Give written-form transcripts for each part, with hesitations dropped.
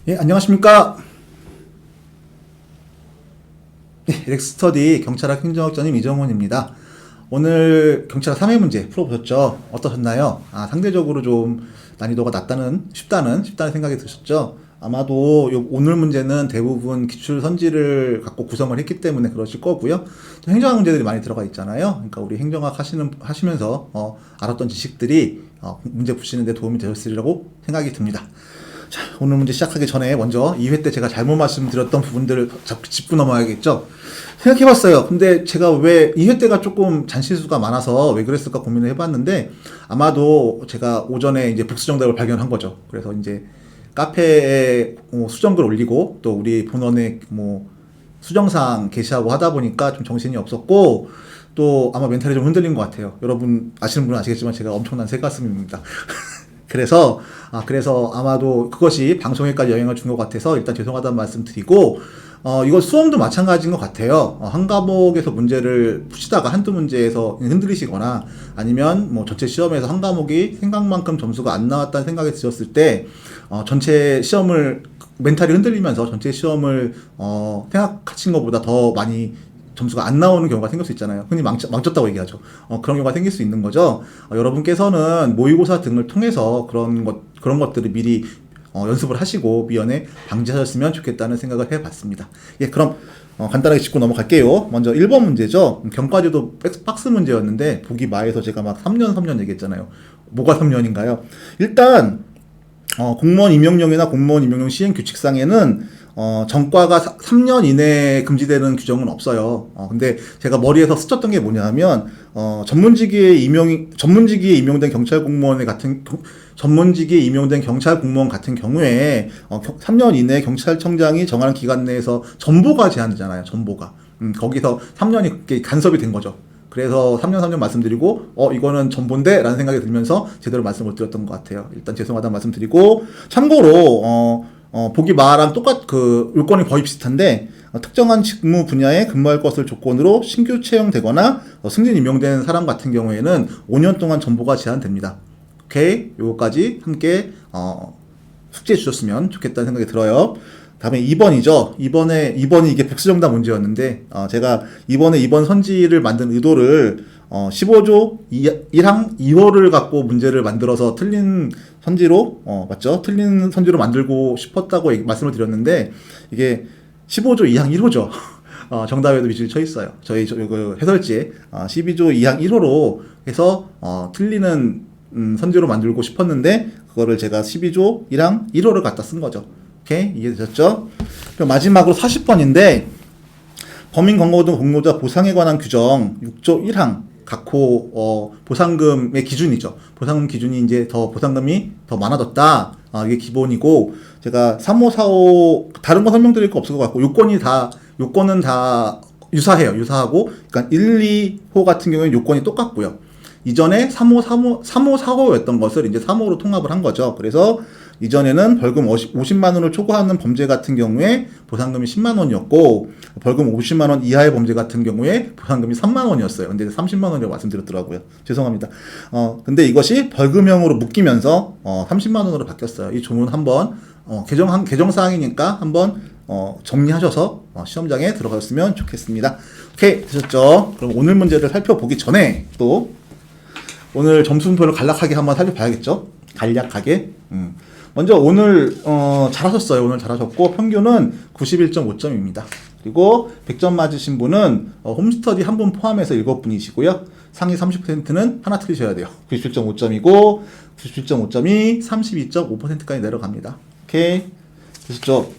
예, 안녕하십니까. 네, 렉스터디 경찰학 행정학전임 이정훈입니다. 오늘 경찰학 3회 문제 풀어보셨죠? 어떠셨나요? 상대적으로 좀 난이도가 쉽다는 생각이 드셨죠? 아마도 오늘 문제는 대부분 기출 선지를 갖고 구성을 했기 때문에 그러실 거고요. 또 행정학 문제들이 많이 들어가 있잖아요. 그러니까 우리 행정학 하시면서 알았던 지식들이 문제 푸시는 데 도움이 되셨으리라고 생각이 듭니다. 자, 오늘 문제 시작하기 전에 먼저 2회 때 제가 잘못 말씀드렸던 부분들을 짚고 넘어가야겠죠? 생각해봤어요. 근데 제가 왜 2회 때가 조금 잔실수가 많아서 왜 그랬을까 고민을 해봤는데 아마도 제가 오전에 이제 복수 정답을 발견한 거죠. 그래서 이제 카페에 수정글 올리고 또 우리 본원에 수정상 게시하고 하다 보니까 좀 정신이 없었고 또 아마 멘탈이 좀 흔들린 것 같아요. 여러분 아시는 분은 아시겠지만 제가 엄청난 새가슴입니다. 그래서 아마도 그것이 방송에까지 영향을 준 것 같아서 일단 죄송하다는 말씀 드리고, 이거 수험도 마찬가지인 것 같아요. 한 과목에서 문제를 푸시다가 한두 문제에서 흔들리시거나 아니면 전체 시험에서 한 과목이 생각만큼 점수가 안 나왔다는 생각이 드셨을 때, 전체 시험을 멘탈이 흔들리면서 전체 시험을 생각하신 것보다 더 많이 점수가 안 나오는 경우가 생길 수 있잖아요. 흔히 망쳤다고 얘기하죠. 그런 경우가 생길 수 있는 거죠. 여러분께서는 모의고사 등을 통해서 그런 것들을 미리 연습을 하시고 미연에 방지하셨으면 좋겠다는 생각을 해봤습니다. 예, 그럼 간단하게 짚고 넘어갈게요. 먼저 1번 문제죠. 경과제도 박스 문제였는데 보기 마에서 제가 막 3년 얘기했잖아요. 뭐가 3년인가요? 일단 공무원 임용령이나 공무원 임용령 시행 규칙상에는 전과가 3년 이내에 금지되는 규정은 없어요. 근데 제가 머리에서 스쳤던 게 뭐냐면 전문직에 임용된 경찰 공무원 같은 경우에 3년 이내 경찰청장이 정하는 기간 내에서 전보가 제한되잖아요. 전보가. 거기서 3년이 간섭이 된 거죠. 그래서 3년 말씀드리고 이거는 전본데? 라는 생각이 들면서 제대로 말씀 못 드렸던 것 같아요. 일단 죄송하다는 말씀 드리고 참고로 보기 마랑 요건이 거의 비슷한데 특정한 직무 분야에 근무할 것을 조건으로 신규 채용되거나 승진 임용된 사람 같은 경우에는 5년 동안 전보가 제한됩니다. 오케이? 요거까지 함께 숙지해 주셨으면 좋겠다는 생각이 들어요. 다음에 2번이죠. 2번이 이게 백수정답 문제였는데, 제가 이번 선지를 만든 의도를, 15조 1항 2호를 갖고 문제를 만들어서 틀린 선지로, 맞죠? 틀린 선지로 만들고 싶었다고 말씀을 드렸는데, 이게 15조 2항 1호죠. 정답에도 밑줄 쳐 있어요. 저희 그 해설지에, 12조 2항 1호로 해서, 틀리는, 선지로 만들고 싶었는데, 그거를 제가 12조 1항 1호를 갖다 쓴 거죠. 오케이? 이해되셨죠? 그럼 마지막으로 40번인데 범인 권고 등 공로자 보상에 관한 규정 6조 1항 각호 보상금의 기준이죠. 보상금 기준이 이제 보상금이 더 많아졌다. 이게 기본이고 제가 3, 5, 4, 5 다른 거 설명드릴 거 없을 것 같고 요건은 다 유사해요. 유사하고 그러니까 1, 2호 같은 경우에는 요건이 똑같고요. 이전에 3호, 4호였던 것을 이제 3호로 통합을 한 거죠. 그래서 이전에는 벌금 50만 원을 초과하는 범죄 같은 경우에 보상금이 10만 원이었고 벌금 50만 원 이하의 범죄 같은 경우에 보상금이 3만 원이었어요. 근데 30만 원이라고 말씀드렸더라고요. 죄송합니다. 근데 이것이 벌금형으로 묶이면서 30만 원으로 바뀌었어요. 이 조문 한번 개정 사항이니까 한번 정리하셔서 시험장에 들어가셨으면 좋겠습니다. 오케이, 되셨죠? 그럼 오늘 문제를 살펴보기 전에 또 오늘 점수표를 간략하게 한번 살펴봐야겠죠? 간략하게. 먼저 오늘 잘하셨어요. 오늘 잘하셨고 평균은 91.5점입니다. 그리고 100점 맞으신 분은 홈스터디 한 분 포함해서 7분이시고요. 상위 30%는 하나 틀리셔야 돼요. 97.5점이고 97.5점이 32.5%까지 내려갑니다. 오케이. 되셨죠?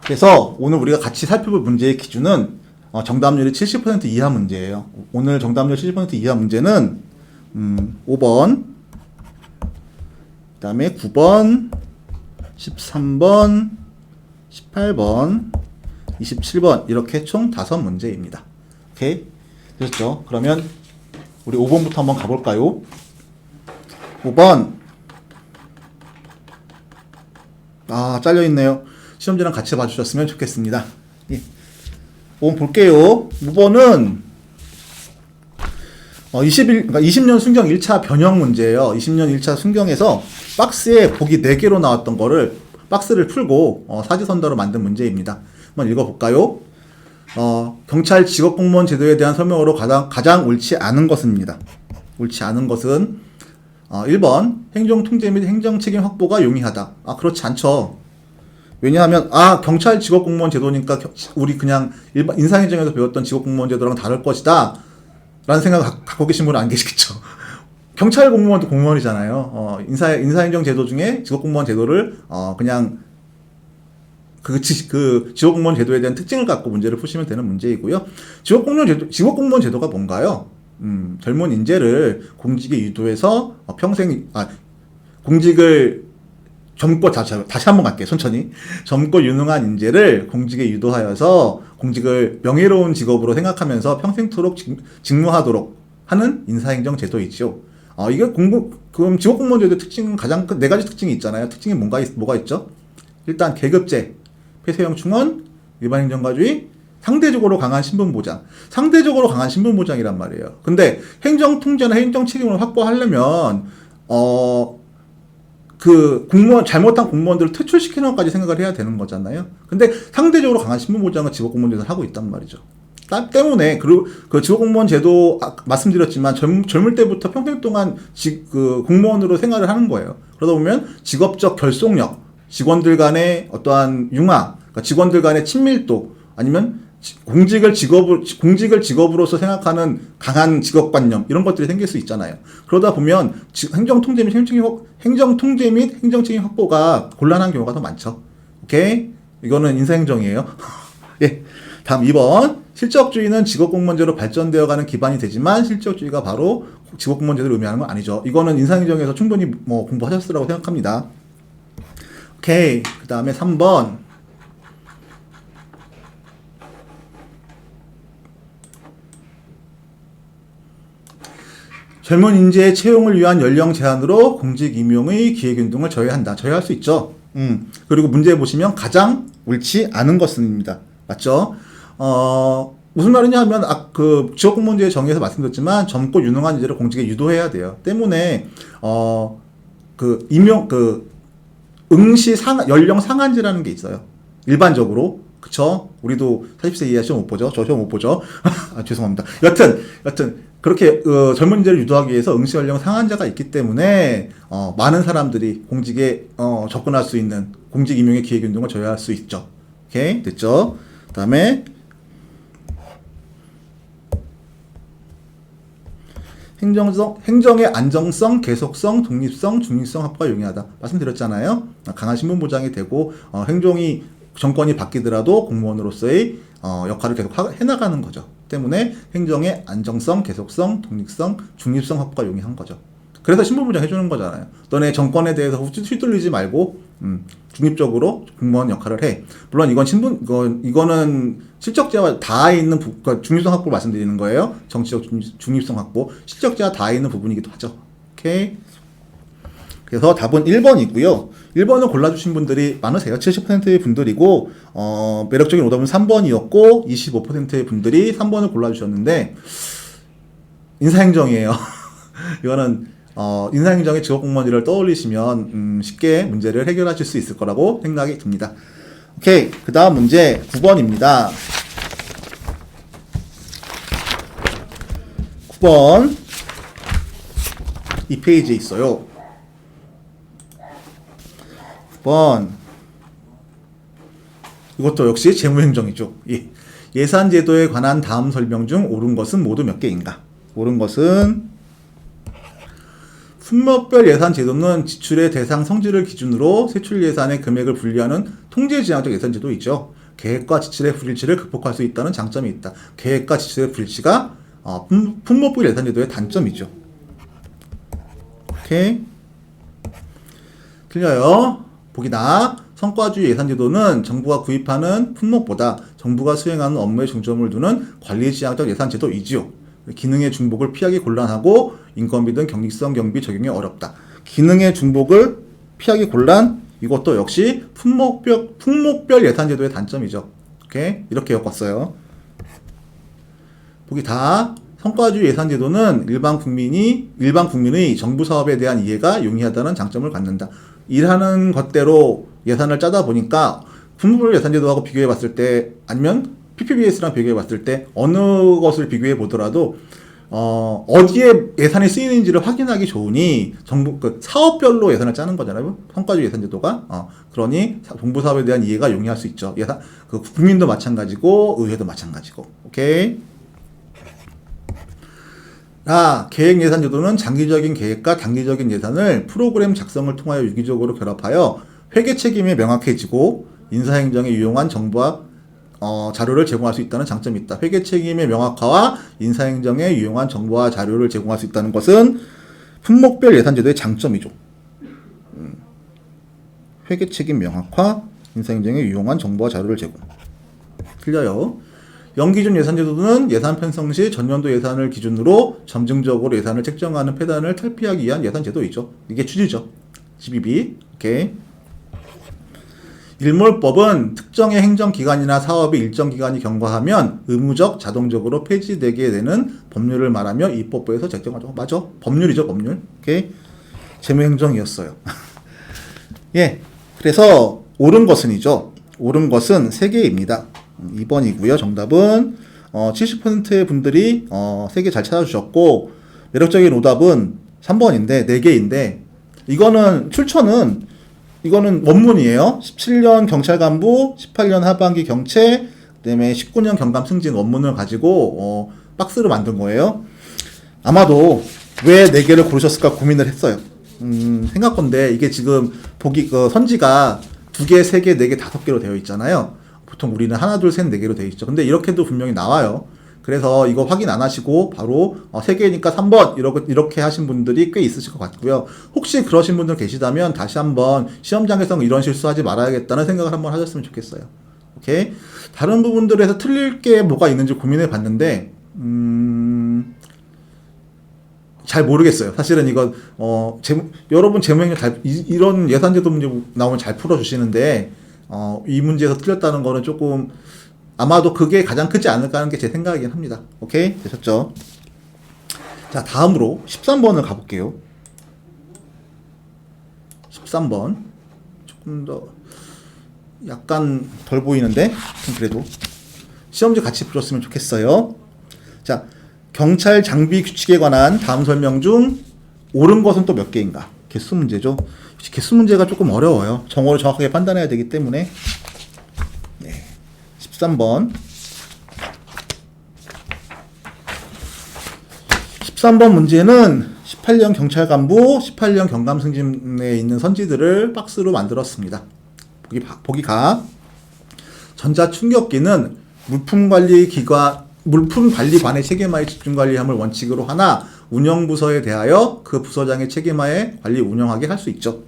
그래서 오늘 우리가 같이 살펴볼 문제의 기준은 정답률이 70% 이하 문제예요. 오늘 정답률 70% 이하 문제는 5번 그 다음에 9번, 13번, 18번, 27번 이렇게 총 5문제입니다. 오케이? 되셨죠? 그러면 우리 5번부터 한번 가볼까요? 5번 잘려있네요. 시험지랑 같이 봐주셨으면 좋겠습니다. 예. 5번 볼게요. 5번은 20년 순경 1차 변형 문제예요. 20년 1차 순경에서 박스에 보기 4개로 나왔던 거를 박스를 풀고 사지선다로 만든 문제입니다. 한번 읽어볼까요? 경찰 직업공무원 제도에 대한 설명으로 가장 옳지 않은 것입니다. 옳지 않은 것은 1번 행정통제 및 행정책임 확보가 용이하다. 그렇지 않죠. 왜냐하면 경찰 직업공무원 제도니까 우리 그냥 일반 인사행정에서 배웠던 직업공무원 제도랑 다를 것이다 라는 생각 갖고 계신 분은 안 계시겠죠. 경찰 공무원도 공무원이잖아요. 인사행정 제도 중에 직업공무원 제도를 그냥 그 직업공무원 제도에 대한 특징을 갖고 문제를 푸시면 되는 문제이고요. 직업공무원 제도가 뭔가요? 젊은 인재를 공직에 유도해서 공직을 다시 한번 갈게요. 천천히. 젊고 유능한 인재를 공직에 유도하여서 공직을 명예로운 직업으로 생각하면서 평생토록 직무하도록 하는 인사행정 제도이죠. 그럼 직업공무원 제도의 특징은 가장 큰 네 가지 특징이 있잖아요. 특징이 뭐가 있죠? 일단 계급제, 폐쇄형 충원, 일반 행정가주의, 상대적으로 강한 신분보장. 상대적으로 강한 신분보장이란 말이에요. 근데 행정통제나 행정책임을 확보하려면 잘못한 공무원들을 퇴출시키는 것까지 생각을 해야 되는 거잖아요. 근데 상대적으로 강한 신분보장을 직업공무원 제도는 하고 있단 말이죠. 때문에 그 직업공무원 제도 말씀드렸지만 젊을 때부터 평생 동안 공무원으로 생활을 하는 거예요. 그러다 보면 직업적 결속력, 직원들 간의 어떠한 융화, 그러니까 직원들 간의 친밀도, 아니면 공직을 직업으로서 생각하는 강한 직업관념, 이런 것들이 생길 수 있잖아요. 그러다 보면 행정통제 및 행정책임 확보가 곤란한 경우가 더 많죠. 오케이? 이거는 인사행정이에요. 예. 다음 2번. 실적주의는 직업공무원제로 발전되어가는 기반이 되지만 실적주의가 바로 직업공무원제도를 의미하는 건 아니죠. 이거는 인사행정에서 충분히 공부하셨을 거라고 생각합니다. 오케이. 그 다음에 3번. 젊은 인재의 채용을 위한 연령 제한으로 공직 임용의 기회균등을 저해한다. 저해할 수 있죠. 그리고 문제 보시면 가장 옳지 않은 것입니다. 맞죠? 무슨 말이냐 하면 직업공무원제의 정의에서 말씀드렸지만 젊고 유능한 인재를 공직에 유도해야 돼요. 때문에 응시 연령 상한제라는 게 있어요. 일반적으로. 그쵸? 우리도 40세 이하 시험 못 보죠? 저 시험 못 보죠? 죄송합니다. 여튼 그렇게 젊은 인재를 유도하기 위해서 응시 연령 상한제가 있기 때문에 많은 사람들이 공직에 접근할 수 있는 공직 임용의 기회균등을 저해할 수 있죠. 오케이? 됐죠? 그 다음에 행정의 안정성, 계속성, 독립성, 중립성 확보가 용이하다. 말씀드렸잖아요. 강한 신분보장이 되고 정권이 바뀌더라도 공무원으로서의 역할을 계속 해나가는 거죠. 때문에 행정의 안정성, 계속성, 독립성, 중립성 확보가 용이한 거죠. 그래서 신분보장 해주는 거잖아요. 너네 정권에 대해서 휘둘리지 말고 중립적으로 공무원 역할을 해. 물론 이거는 실적제와 닿아 있는 그러니까 중립성 확보를 말씀드리는 거예요. 정치적 중립성 확보. 실적제와 닿아 있는 부분이기도 하죠. 오케이. 그래서 답은 1번이고요. 1번을 골라주신 분들이 많으세요. 70%의 분들이고 매력적인 오답은 3번이었고 25%의 분들이 3번을 골라주셨는데 인사행정이에요. 이거는 인사행정의 직업공무원제를 떠올리시면 쉽게 문제를 해결하실 수 있을 거라고 생각이 듭니다. 오케이. 그 다음 문제 9번입니다. 9번 2페이지에 있어요. 9번 이것도 역시 재무행정이죠. 예산제도에 관한 다음 설명 중 옳은 것은 모두 몇 개인가? 옳은 것은 품목별 예산제도는 지출의 대상 성질을 기준으로 세출 예산의 금액을 분리하는 통제지향적 예산제도이죠. 계획과 지출의 불일치를 극복할 수 있다는 장점이 있다. 계획과 지출의 불일치가 품목별 예산제도의 단점이죠. 오케이. 틀려요. 보기다. 성과주의 예산제도는 정부가 구입하는 품목보다 정부가 수행하는 업무에 중점을 두는 관리지향적 예산제도이지요. 기능의 중복을 피하기 곤란하고 인건비 등 경직성 경비 적용이 어렵다. 기능의 중복을 피하기 곤란. 이것도 역시 품목별 예산제도의 단점이죠. 오케이? 이렇게 엮었어요. 보기 다. 성과주의 예산제도는 일반 국민의 정부 사업에 대한 이해가 용이하다는 장점을 갖는다. 일하는 것대로 예산을 짜다 보니까 국무별 예산제도하고 비교해 봤을 때 아니면 PPBS랑 비교해 봤을 때 어느 것을 비교해 보더라도 어디에 예산이 쓰이는지를 확인하기 좋으니 정부 사업별로 예산을 짜는 거잖아요. 성과주의 예산제도가. 그러니 정부 사업에 대한 이해가 용이할 수 있죠. 예산 국민도 마찬가지고 의회도 마찬가지고. 오케이. 계획 예산 제도는 장기적인 계획과 단기적인 예산을 프로그램 작성을 통하여 유기적으로 결합하여 회계 책임이 명확해지고 인사행정에 유용한 정보와 자료를 제공할 수 있다는 장점이 있다. 회계 책임의 명확화와 인사행정에 유용한 정보와 자료를 제공할 수 있다는 것은 품목별 예산 제도의 장점이죠. 회계 책임 명확화, 인사행정에 유용한 정보와 자료를 제공. 틀려요. 연기준 예산제도는 예산 편성 시 전년도 예산을 기준으로 점증적으로 예산을 책정하는 폐단을 탈피하기 위한 예산제도이죠. 이게 취지죠. GBB. 오케이. 일몰법은 특정의 행정기관이나 사업이 일정 기간이 경과하면 의무적 자동적으로 폐지되게 되는 법률을 말하며 입법부에서 제정하죠. 맞아. 법률이죠. 법률. 오케이. 재무행정이었어요. 예. 그래서 옳은 것은이죠. 옳은 것은 3개입니다. 2번이고요. 정답은 70%의 분들이 3개 잘 찾아주셨고 매력적인 오답은 3번인데 4개인데 이거는 원문이에요. 17년 경찰 간부, 18년 하반기 경채, 그다음에 19년 경감 승진 원문을 가지고 박스로 만든 거예요. 아마도 왜 4개를 고르셨을까 고민을 했어요. 생각건데 이게 지금 선지가 2개, 3개, 4개, 5개로 되어 있잖아요. 보통 우리는 하나, 둘, 셋, 4개로 되어 있죠. 근데 이렇게도 분명히 나와요. 그래서 이거 확인 안 하시고 바로 3개니까 3번 이렇게 하신 분들이 꽤 있으실 것 같고요. 혹시 그러신 분들 계시다면 다시 한번 시험장에서 이런 실수하지 말아야겠다는 생각을 한번 하셨으면 좋겠어요. 오케이? 다른 부분들에서 틀릴 게 뭐가 있는지 고민해 봤는데 잘 모르겠어요. 사실은 이건 여러분 재무행정 이런 예산제도 문제 나오면 잘 풀어주시는데 이 문제에서 틀렸다는 거는 조금 아마도 그게 가장 크지 않을까 하는 게 제 생각이긴 합니다. 오케이? 되셨죠? 자, 다음으로 13번을 가볼게요. 13번 조금 더 약간 덜 보이는데 그래도 시험지 같이 풀었으면 좋겠어요. 자, 경찰 장비 규칙에 관한 다음 설명 중 옳은 것은 또 몇 개인가? 개수 문제죠. 개수 문제가 조금 어려워요. 정오를 정확하게 판단해야 되기 때문에. 네. 13번. 13번 문제는 18년 경찰 간부, 18년 경감 승진에 있는 선지들을 박스로 만들었습니다. 보기 가. 전자충격기는 물품관리관의 책임하에 집중관리함을 원칙으로 하나 운영부서에 대하여 그 부서장의 책임하에 관리 운영하게 할 수 있죠.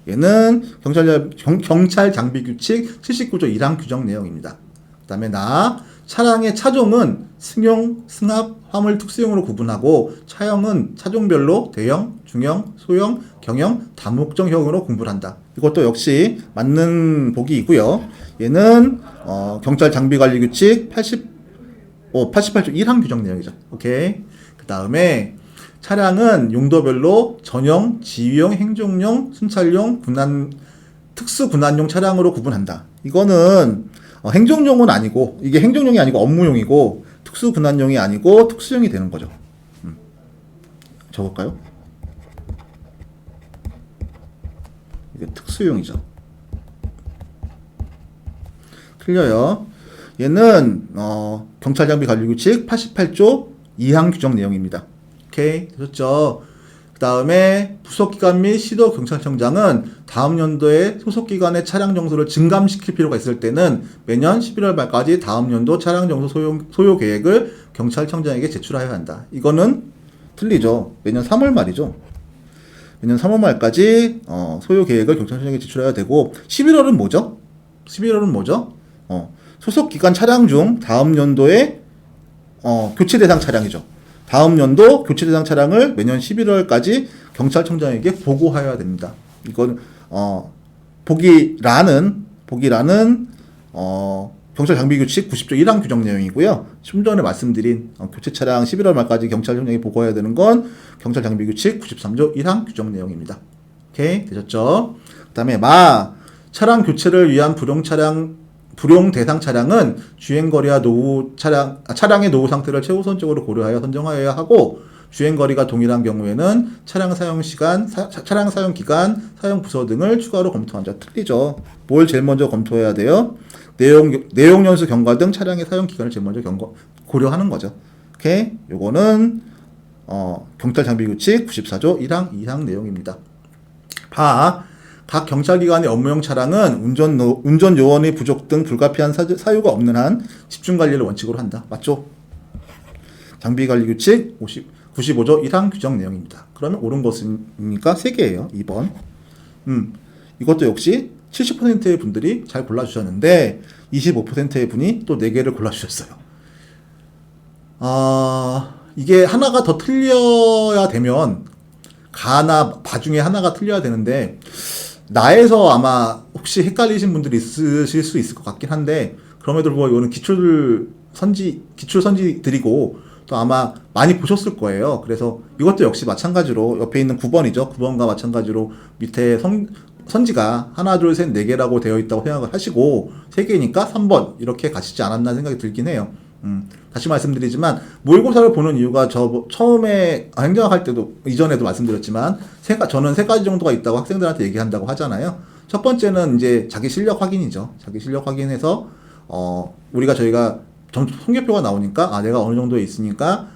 얘는 경찰 장비 규칙 79조 1항 규정 내용입니다. 그 다음에 차량의 차종은 승용, 승합, 화물 특수용으로 구분하고 차형은 차종별로 대형, 중형, 소형, 경형, 다목적형으로 구분한다. 이것도 역시 맞는 보기이고요. 얘는 경찰 장비 관리 규칙 88조 1항 규정 내용이죠. 오케이. 그 다음에 차량은 용도별로 전용, 지휘용, 행정용, 순찰용, 특수군안용 차량으로 구분한다. 이거는 행정용은 아니고 이게 행정용이 아니고 업무용이고 특수군안용이 아니고 특수용이 되는 거죠. 적을까요? 이게 특수용이죠. 틀려요. 얘는 경찰장비 관리규칙 88조 2항 규정 내용입니다. 오케이, 되셨죠? 그 다음에 부속기관 및 시도경찰청장은 다음 연도에 소속기관의 차량 정수를 증감시킬 필요가 있을 때는 매년 11월 말까지 다음 연도 차량 정수 소요 계획을 경찰청장에게 제출하여야 한다. 이거는 틀리죠. 매년 3월 말이죠. 매년 3월 말까지 소요 계획을 경찰청장에게 제출해야 되고 11월은 뭐죠? 11월은 뭐죠? 소속기관 차량 중 다음 연도에 교체 대상 차량이죠. 다음 연도 교체 대상 차량을 매년 11월까지 경찰청장에게 보고하여야 됩니다. 이건 보기란은 경찰 장비 규칙 90조 1항 규정 내용이고요. 좀 전에 말씀드린 교체 차량 11월 말까지 경찰청장이 보고해야 되는 건 경찰 장비 규칙 93조 1항 규정 내용입니다. 오케이, 되셨죠? 그다음에 차량 교체를 위한 불용 대상 차량은 주행거리와 차량의 노후 상태를 최우선적으로 고려하여 선정하여야 하고, 주행거리가 동일한 경우에는 차량 사용 시간, 차량 사용 기간, 사용 부서 등을 추가로 검토한다. 틀리죠. 뭘 제일 먼저 검토해야 돼요? 내용 연수 경과 등 차량의 사용 기간을 제일 먼저 고려하는 거죠. 오케이? 요거는 경찰 장비 규칙 94조 1항 2항 내용입니다. 각 경찰기관의 업무용 차량은 운전 요원의 부족 등 불가피한 사유가 없는 한 집중 관리를 원칙으로 한다. 맞죠? 장비관리 규칙 95조 1항 규정 내용입니다. 그러면 옳은 것이니까 3개예요. 2번. 이것도 역시 70%의 분들이 잘 골라주셨는데 25%의 분이 또 4개를 골라주셨어요. 이게 하나가 더 틀려야 되면 가나 바 중에 하나가 틀려야 되는데, 나에서 아마 혹시 헷갈리신 분들이 있으실 수 있을 것 같긴 한데, 그럼에도 불구하고 이거는 기출 선지들이고 또 아마 많이 보셨을 거예요. 그래서 이것도 역시 마찬가지로 옆에 있는 9번이죠. 9번과 마찬가지로 밑에 선지가 하나, 둘, 셋, 4개라고 되어 있다고 생각을 하시고 3개니까 3번 이렇게 가시지 않았나 생각이 들긴 해요. 다시 말씀드리지만 모의고사를 보는 이유가 처음에 행정학 할 때도 이전에도 말씀드렸지만 저는 3가지 정도가 있다고 학생들한테 얘기한다고 하잖아요. 첫 번째는 이제 자기 실력 확인이죠. 자기 실력 확인해서 저희가 통계표가 나오니까 내가 어느 정도에 있으니까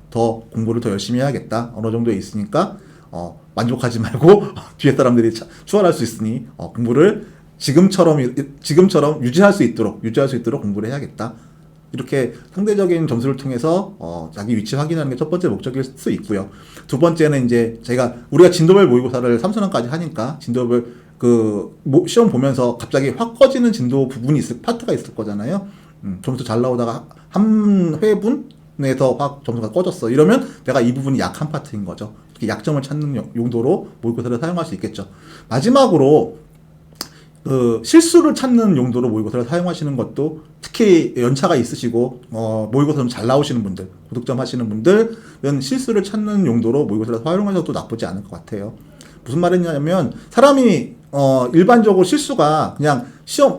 더 공부를 더 열심히 해야겠다. 어느 정도에 있으니까 만족하지 말고 뒤에 사람들이 추월할 수 있으니 공부를 지금처럼 유지할 수 있도록 공부를 해야겠다. 이렇게 상대적인 점수를 통해서 자기 위치 확인하는 게 첫 번째 목적일 수 있고요. 두 번째는 이제 우리가 진도별 모의고사를 3순환까지 하니까 진도별 시험 보면서 갑자기 확 꺼지는 진도 부분이 파트가 있을 거잖아요. 점수 잘 나오다가 한 회분에서 확 점수가 꺼졌어. 이러면 내가 이 부분이 약한 파트인 거죠. 이렇게 약점을 찾는 용도로 모의고사를 사용할 수 있겠죠. 마지막으로 실수를 찾는 용도로 모의고사를 사용하시는 것도, 특히 연차가 있으시고 모의고사 좀 잘 나오시는 분들, 고득점 하시는 분들은 실수를 찾는 용도로 모의고사를 활용하셔도 나쁘지 않을 것 같아요. 무슨 말이냐면 사람이 일반적으로 실수가 그냥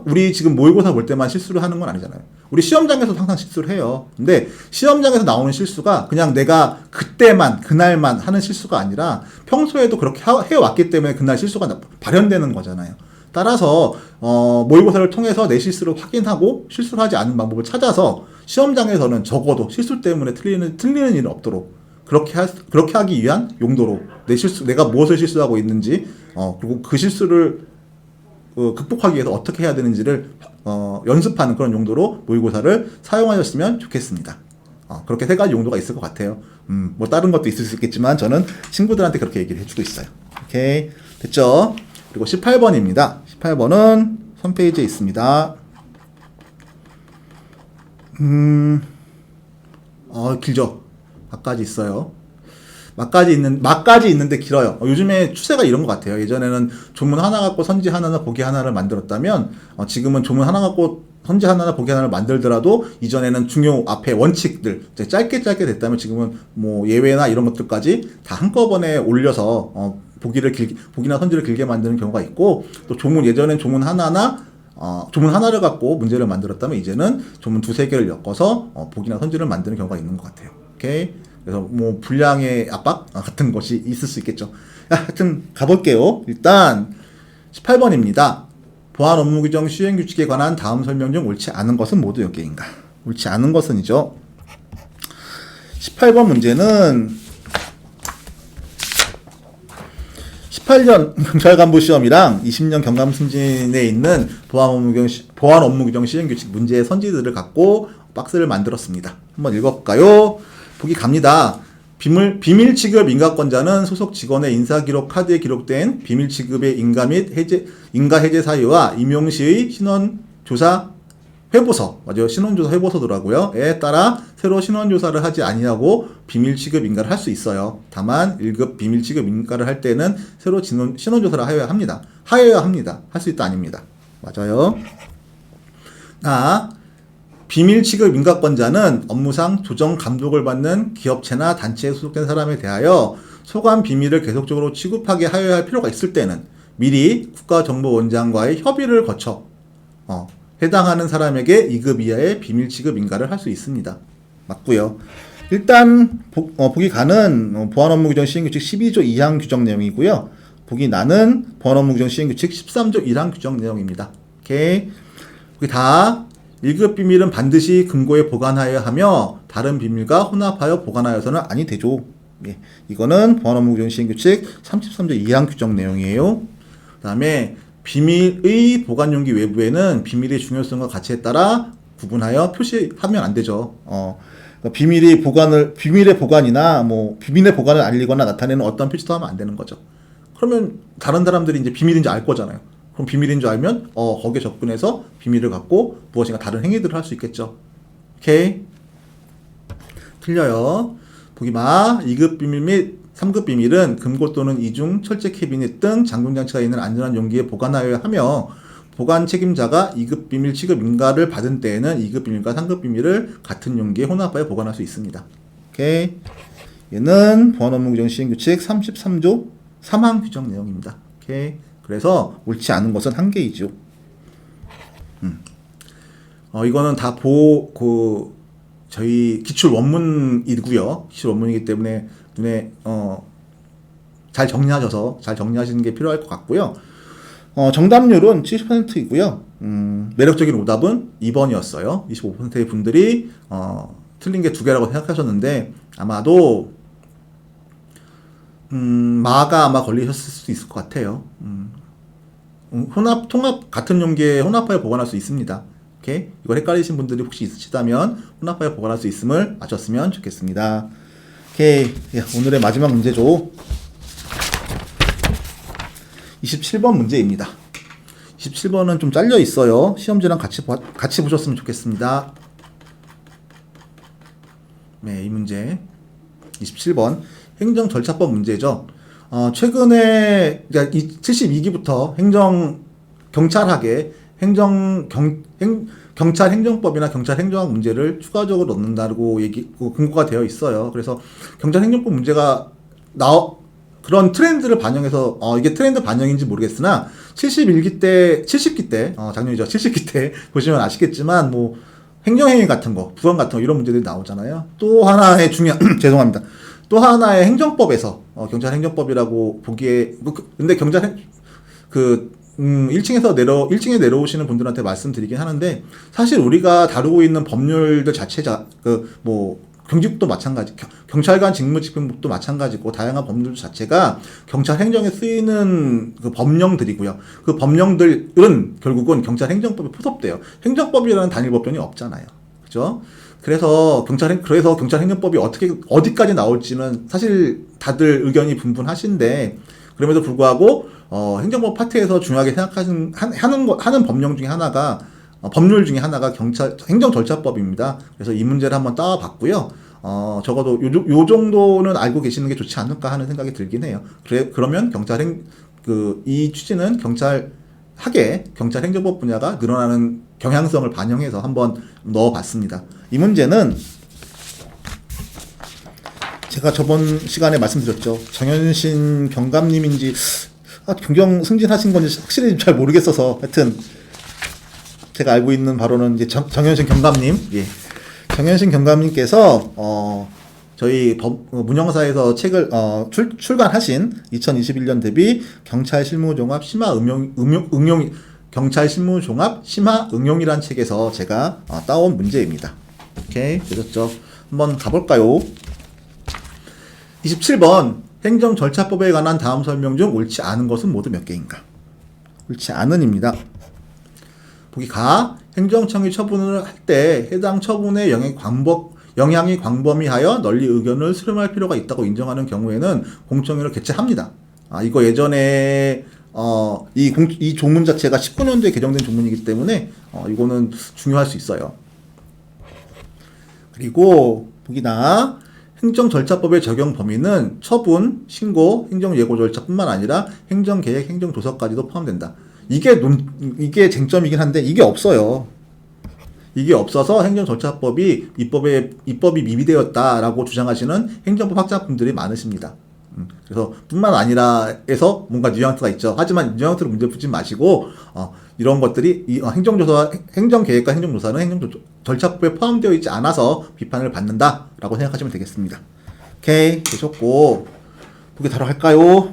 우리 지금 모의고사 볼 때만 실수를 하는 건 아니잖아요. 우리 시험장에서도 항상 실수를 해요. 근데 시험장에서 나오는 실수가 그냥 내가 그날만 하는 실수가 아니라 평소에도 그렇게 해왔기 때문에 그날 실수가 발현되는 거잖아요. 따라서 모의고사를 통해서 내 실수를 확인하고 실수를 하지 않는 방법을 찾아서 시험장에서는 적어도 실수 때문에 틀리는 일은 없도록 그렇게 하기 위한 용도로 내가 무엇을 실수하고 있는지 그리고 그 실수를 극복하기 위해서 어떻게 해야 되는지를 연습하는 그런 용도로 모의고사를 사용하셨으면 좋겠습니다. 그렇게 3가지 용도가 있을 것 같아요. 뭐 다른 것도 있을 수 있겠지만 저는 친구들한테 그렇게 얘기를 해주고 있어요. 오케이, 됐죠? 그리고 18번입니다. 18번은 선페이지에 있습니다. 길죠? 막까지 있어요. 막까지 있는데 길어요. 요즘에 추세가 이런 것 같아요. 예전에는 조문 하나 갖고 선지 하나나 보기 하나를 만들었다면 지금은 조문 하나 갖고 선지 하나나 보기 하나를 만들더라도 이전에는 중요 앞에 원칙들 짧게 됐다면 지금은 뭐 예외나 이런 것들까지 다 한꺼번에 올려서 보기나 선지를 길게 만드는 경우가 있고, 또 예전엔 조문 하나를 갖고 문제를 만들었다면 이제는 조문 2-3개를 엮어서 보기나 선지를 만드는 경우가 있는 것 같아요. 오케이. 그래서 뭐 분량의 압박 같은 것이 있을 수 있겠죠. 하여튼 가볼게요. 일단 18번입니다. 보안 업무 규정 시행 규칙에 관한 다음 설명 중 옳지 않은 것은 모두 몇 개인가? 옳지 않은 것은이죠. 18번 문제는 18년 경찰 간부 시험이랑 20년 경감 승진에 있는 보안 업무 규정 시행 규칙 문제의 선지들을 갖고 박스를 만들었습니다. 한번 읽어볼까요? 보기 갑니다. 비밀 취급 인가권자는 소속 직원의 인사기록 카드에 기록된 비밀 취급의 인가 및 인가 해제 사유와 임용 시의 신원조사 회보서, 맞아요. 신원조사 회보서더라고요. 에 따라 새로 신원조사를 하지 아니하고 비밀 취급 인가를 할 수 있어요. 다만 1급 비밀 취급 인가를 할 때는 새로 신원조사를 하여야 합니다. 할 수 있다 아닙니다. 맞아요. 비밀 취급 민가권자는 업무상 조정 감독을 받는 기업체나 단체에 소속된 사람에 대하여 소관 비밀을 계속적으로 취급하게 하여야 할 필요가 있을 때는 미리 국가정보원장과의 협의를 거쳐 해당하는 사람에게 2급 이하의 비밀 취급 인가를 할 수 있습니다. 맞고요. 일단 보기 가는 보안 업무 규정 시행규칙 12조 2항 규정 내용이고요. 보기 나는 보안 업무 규정 시행규칙 13조 1항 규정 내용입니다. 오케이. 보기 다 1급 비밀은 반드시 금고에 보관하여야 하며 다른 비밀과 혼합하여 보관하여서는 아니 되죠. 예. 이거는 보안 업무 규정 시행규칙 33조 2항 규정 내용이에요. 그 다음에 비밀의 보관 용기 외부에는 비밀의 중요성과 가치에 따라 구분하여 표시하면 안 되죠. 비밀의 보관이나 비밀의 보관을 알리거나 나타내는 어떤 표시도 하면 안 되는 거죠. 그러면 다른 사람들이 이제 비밀인지 알 거잖아요. 그럼 비밀인 줄 알면 거기에 접근해서 비밀을 갖고 무엇인가 다른 행위들을 할 수 있겠죠. 오케이. 틀려요. 보기 마 2급 비밀 및 3급 비밀은 금고 또는 이중 철제 캐비닛 등 잠금 장치가 있는 안전한 용기에 보관하여야 하며 보관 책임자가 2급 비밀 취급 인가를 받은 때에는 2급 비밀과 3급 비밀을 같은 용기에 혼합하여 보관할 수 있습니다. 오케이. 얘는 보안 업무 규정 시행규칙 33조 3항 규정 내용입니다. 오케이. 그래서 옳지 않은 것은 한 개이죠. 이거는 다 저희 기출 원문이고요. 기출 원문이기 때문에 눈에 잘 정리하시는 게 필요할 것 같고요. 정답률은 70%이고요. 매력적인 오답은 2번이었어요. 25%의 분들이 틀린 게 2개라고 생각하셨는데 아마도 마가 아마 걸리셨을 수도 있을 것 같아요. 통합 같은 용기에 혼합하여 보관할 수 있습니다. 오케이? 이걸 헷갈리신 분들이 혹시 있으시다면 혼합하여 보관할 수 있음을 아셨으면 좋겠습니다. 오케이. 오늘의 마지막 문제죠. 27번 문제입니다. 27번은 좀 잘려 있어요. 시험지랑 같이 보셨으면 좋겠습니다. 네, 이 문제 27번 행정절차법 문제죠. 최근에 72기부터 경찰학에 경찰 행정법이나 경찰 행정학 문제를 추가적으로 넣는다고 근거가 되어 있어요. 그래서 경찰 행정법 문제가 그런 트렌드를 반영해서 이게 트렌드 반영인지 모르겠으나 70기 때 작년이죠. 70기 때 보시면 아시겠지만 행정행위 같은 거, 부원 같은 거 이런 문제들이 나오잖아요. 또 하나의 죄송합니다. 또 하나의 행정법에서 경찰 행정법이라고 보기에 근데 경찰 1층에 내려오시는 분들한테 말씀드리긴 하는데 사실 우리가 다루고 있는 법률들 자체가 경직도 마찬가지, 경찰관 직무집행법도 마찬가지고 다양한 법률 자체가 경찰 행정에 쓰이는 법령들이고요. 그 법령들은 결국은 경찰 행정법에 포섭돼요. 행정법이라는 단일 법전이 없잖아요. 그죠? 그래서 경찰 행정법이 어디까지 나올지는 사실 다들 의견이 분분하신데 그럼에도 불구하고 행정법 파트에서 중요하게 하는 법령 중에 하나가 법률 중에 하나가 행정절차법입니다. 그래서 이 문제를 한번 따와봤고요. 적어도 요 정도는 알고 계시는 게 좋지 않을까 하는 생각이 들긴 해요. 그러면 이 취지는 경찰 행정법 분야가 늘어나는 경향성을 반영해서 한번 넣어봤습니다. 이 문제는 제가 저번 시간에 말씀드렸죠. 정현신 경감님인지 경경 승진하신 건지 확실히 잘 모르겠어서 하여튼 제가 알고 있는 바로는 이제 정현신 경감님, 정현신 경감님께서 저희 문형사에서 책을 출간하신 2021년 대비 경찰 실무종합 심화 응용 경찰 실무종합 심화 응용이란 책에서 제가 따온 문제입니다. 오케이, 되셨죠? 한번 가볼까요? 27번 행정절차법에 관한 다음 설명 중 옳지 않은 것은 모두 몇 개인가? 옳지 않은입니다. 보기 가 행정청이 처분을 할 때 해당 처분의 영향이 광범위하여 널리 의견을 수렴할 필요가 있다고 인정하는 경우에는 공청회를 개최합니다. 이거 예전에 이 조문 자체가 19년도에 개정된 조문이기 때문에 이거는 중요할 수 있어요. 그리고 보기 나 행정절차법의 적용 범위는 처분, 신고, 행정예고 절차뿐만 아니라 행정계획, 행정도서까지도 포함된다. 이게 쟁점이긴 한데 이게 없어요. 이게 없어서 행정절차법이 입법이 미비되었다라고 주장하시는 행정법 학자분들이 많으십니다. 그래서 뿐만 아니라 해서 뭔가 뉘앙스가 있죠. 하지만 뉘앙스로 문제 풀지 마시고 이런 것들이 행정계획과 행정조사는 행정절차법에 포함되어 있지 않아서 비판을 받는다라고 생각하시면 되겠습니다. 오케이, 되셨고 보기 다뤄 갈까요?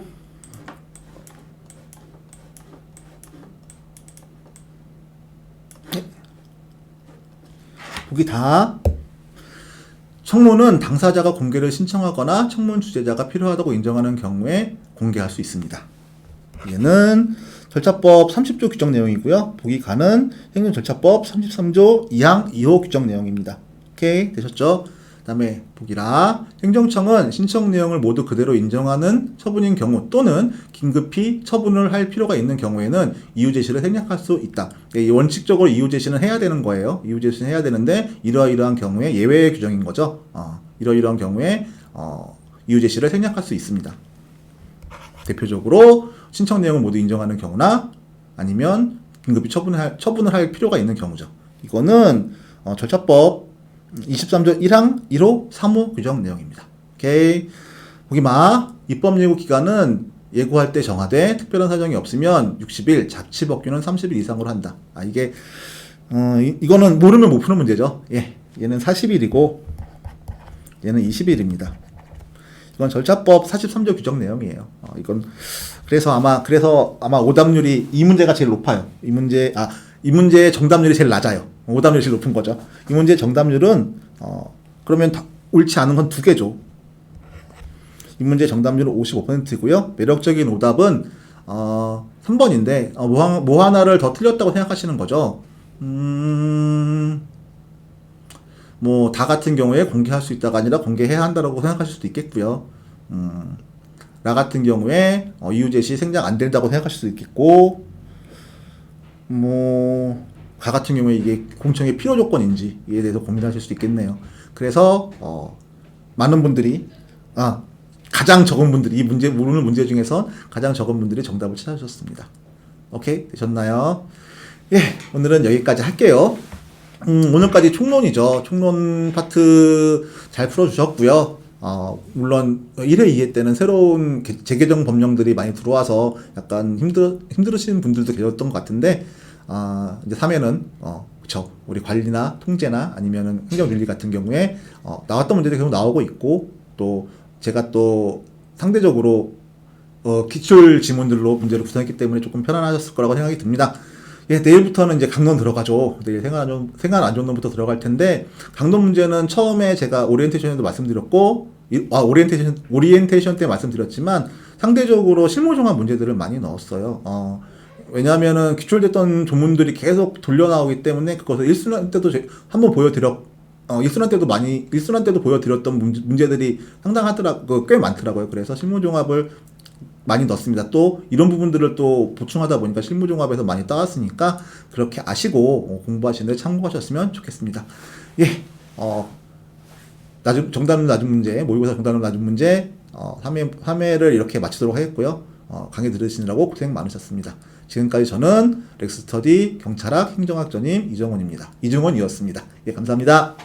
보기 다. 청문은 당사자가 공개를 신청하거나 청문 주재자가 필요하다고 인정하는 경우에 공개할 수 있습니다. 얘는 절차법 30조 규정 내용이고요. 보기 가는 행정절차법 33조 2항 2호 규정 내용입니다. 오케이, 되셨죠? 그 다음에 보기라. 행정청은 신청 내용을 모두 그대로 인정하는 처분인 경우 또는 긴급히 처분을 할 필요가 있는 경우에는 이유 제시를 생략할 수 있다. 원칙적으로 이유 제시는 해야 되는 거예요. 이유 제시는 해야 되는데 이러이러한 경우에 예외 규정인 거죠. 이러이러한 경우에 이유 제시를 생략할 수 있습니다. 대표적으로 신청 내용을 모두 인정하는 경우나 아니면 긴급히 처분을 할 필요가 있는 경우죠. 이거는 절차법 23조 1항 1호 3호 규정 내용입니다. 오케이. 보기 마. 입법 예고 기간은 예고할 때 정하되 특별한 사정이 없으면 60일, 자치 법규는 30일 이상으로 한다. 이거는 모르면 못 푸는 문제죠. 예. 얘는 40일이고 얘는 20일입니다. 이건 절차법 43조 규정 내용이에요. 이건 그래서 아마 오답률이 이 문제가 제일 높아요. 이 문제의 정답률이 제일 낮아요. 오답률이 제일 높은 거죠. 이 문제의 정답률은 그러면 옳지 않은 건 두 개죠. 이 문제의 정답률은 55%고요. 매력적인 오답은 3번인데 뭐 하나를 더 틀렸다고 생각하시는 거죠. 뭐 다 같은 경우에 공개할 수 있다가 아니라 공개해야 한다고 생각하실 수도 있겠고요. 라 같은 경우에 이유 제시 생략 안 된다고 생각하실 수도 있겠고, 가 같은 경우에 이게 공청의 필요 조건인지에 대해서 고민하실 수도 있겠네요. 그래서 많은 분들이 가장 적은 분들이 이 문제 모르는 문제 중에서 가장 적은 분들이 정답을 찾아주셨습니다. 오케이, 되셨나요? 예, 오늘은 여기까지 할게요. 오늘까지 총론이죠. 총론 파트 잘 풀어주셨고요. 물론 1회, 2회 때는 새로운 재개정 법령들이 많이 들어와서 약간 힘들으신 분들도 계셨던 것 같은데, 이제 3회는 그쵸, 우리 관리나 통제나 아니면은 행정윤리 같은 경우에 나왔던 문제들이 계속 나오고 있고, 또 제가 또 상대적으로 기출 지문들로 문제를 구성했기 때문에 조금 편안하셨을 거라고 생각이 듭니다. 예, 내일부터는 이제 강론 들어가죠. 내일 생활 안전론부터 들어갈 텐데, 강론 문제는 처음에 제가 오리엔테이션에도 말씀드렸고, 오리엔테이션 때 말씀드렸지만, 상대적으로 실무종합 문제들을 많이 넣었어요. 왜냐하면은 기출됐던 조문들이 계속 돌려 나오기 때문에 그것을 일순환 때도 한번 일순환 때도 보여드렸던 문제들이 꽤 많더라고요. 그래서 실무종합을 많이 넣습니다. 또 이런 부분들을 또 보충하다 보니까 실무종합에서 많이 따왔으니까 그렇게 아시고 공부하시는데 참고하셨으면 좋겠습니다. 예, 정답은 낮은 문제, 모의고사 정답은 낮은 문제 3회를 이렇게 마치도록 하겠고요. 강의 들으시느라고 고생 많으셨습니다. 지금까지 저는 렉스스터디 경찰학 행정학전임 이정원이었습니다. 예, 감사합니다.